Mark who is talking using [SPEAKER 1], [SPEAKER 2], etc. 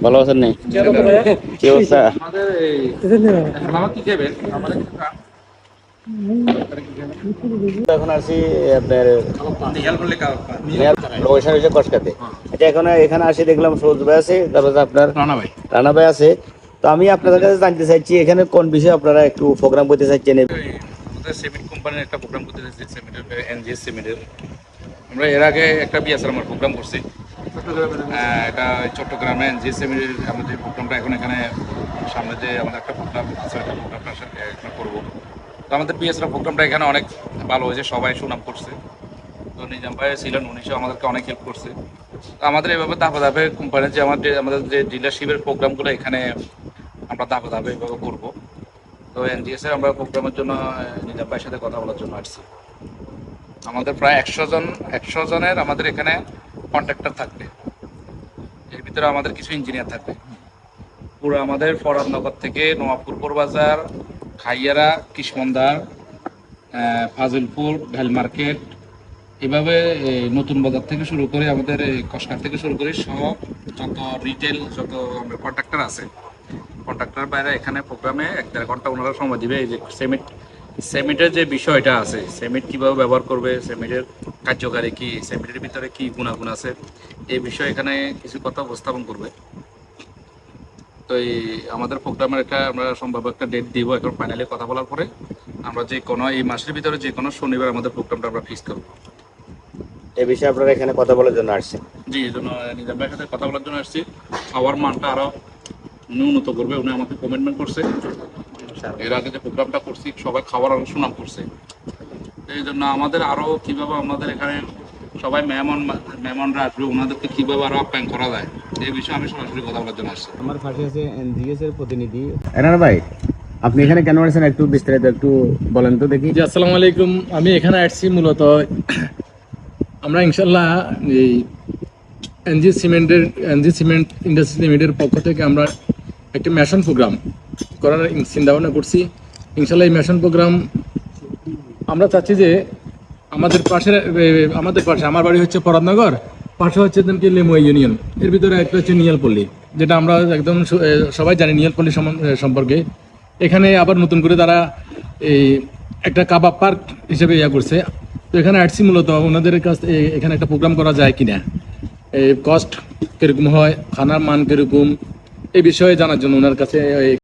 [SPEAKER 1] ভালো আছেন নি? কি অবস্থা? এখন আসি আপনার কসকাতে। আচ্ছা, এখন এখানে আসি দেখলাম সৌজ ভাই আছে, তারপর আপনার রানা ভাই আছে। তো আমি আপনাদের কাছে জানতে চাইছি এখানে কোন বিষয়ে আপনারা একটু প্রোগ্রাম করতে চাইছেন?
[SPEAKER 2] আমাদের সিমেন্ট কোম্পানির একটা প্রোগ্রাম করতে চাইছি, সিমেন্টের এনজিএস সিমেন্টের। আমরা এর আগে একটা বিএসআরএম প্রোগ্রাম করছি, এটা চট্টগ্রামে এনজিএস সিমেন্টের আমাদের প্রোগ্রামটা এখন এখানে সামনে যে আমাদের একটা প্রোগ্রাম আছে, একটা প্রোগ্রামটা এখানে করবো। তো আমাদের বিএসআরএম প্রোগ্রামটা এখানে অনেক ভালো হয়েছে, সবাই সুনাম করছে। তো নিজাম ভাই ছিলেন, উনিশও আমাদেরকে অনেক হেল্প করছে। তো আমাদের এভাবে ধাপে ধাপে কোম্পানির যে আমাদের যে ডিলারশিপের প্রোগ্রামগুলো এখানে আমরা ধাপে ধাপে এভাবে করবো। তো এনজিএস এর আমরা প্রোগ্রামের জন্য নিজাম ভাইয়ের সাথে কথা বলার জন্য আসছি। আমাদের প্রায় 100 জনের আমাদের এখানে কন্ট্রাক্টর থাকবে, এর ভিতরে আমাদের কিছু ইঞ্জিনিয়ার থাকবে। পুরো আমাদের ফরাদনগর থেকে নওয়াবপুর বাজার, খাইয়ারা, কিসমন্দার, ফাজিলপুর, ঢাল মার্কেট, এভাবে নতুন বাজার থেকে শুরু করে আমাদের কসকার থেকে শুরু করে সব যত রিটেল যত কন্ট্রাক্টর আছে, কন্ট্রাক্টর বাইরে এখানে প্রোগ্রামে 1-1.5 ঘন্টা ওনারা সময় দিবে। এই যে সেমিটের যে বিষয়টা আছে, সেমিট কীভাবে ব্যবহার করবে, সেমিটের কার্যকারী কী, সেমিটের ভিতরে কী গুণাগুণ আছে, এই বিষয়ে এখানে কিছু কথা উপস্থাপন করবে। তো এই আমাদের প্রোগ্রামের আমরা সম্ভব একটা ডেট দিব, এখন ফাইনালি কথা বলার পরে আমরা যে কোনো এই মাসের ভিতরে যে কোনো শনিবার আমাদের প্রোগ্রামটা আমরা ফিক্স করবো।
[SPEAKER 1] এই বিষয়ে আপনারা এখানে কথা বলার জন্য আসছেন?
[SPEAKER 2] জি, এই জন্য নিজাম ভাইয়ের সাথে কথা বলার জন্য আসছি। খাওয়ার মানটা আরও উন্নত করবে, উনি আমাকে কমিটমেন্ট করছে। এর আগে যে প্রোগ্রামটা করছি সবাই খাওয়ার আরও সুনাম করছে। এই জন্য আমাদের আরও কীভাবে আমাদের এখানে সবাই মেহমানরা আসবে, ওনাদেরকে কীভাবে আরও আপ্যায়ন করা যায়, এই বিষয়ে আমি সরাসরি কথা বলার জন্য আসছি।
[SPEAKER 1] আমার পাশে আছে এনজিএস এর প্রতিনিধি রানা ভাই। আপনি এখানে কেন আসছেন একটু বিস্তারিত একটু বলেন তো দেখি।
[SPEAKER 3] জি, আসসালামু আলাইকুম। আমি এখানে আসছি মূলত আমরা ইনশাল্লাহ এই এনজি সিমেন্ট ইন্ডাস্ট্রি লিমিটেডের পক্ষ থেকে আমরা একটি মেশন প্রোগ্রাম করার চিন্তা ভাবনা করছি। ইনশাল্লাহ এই মেশন প্রোগ্রাম আমরা চাচ্ছি যে আমাদের পাশে আমার বাড়ি হচ্ছে ফরাদনগর, পাশে হচ্ছে লেমুয়া ইউনিয়ন, এর ভিতরে একটা হচ্ছে নিয়ালপল্লী, যেটা আমরা একদম সবাই জানি নিয়ালপল্লী সম্পর্কে। এখানে আবার নতুন করে তারা এই একটা কাবাব পার্ক হিসেবে করছে। তো এখানে আসছি মূলত ওনাদের কাছ এখানে একটা প্রোগ্রাম করা যায় কিনা, কস্ট কীরকম হয়, খানার মান কীরকম, এই বিষয়ে জানার জন্য ওনার কাছে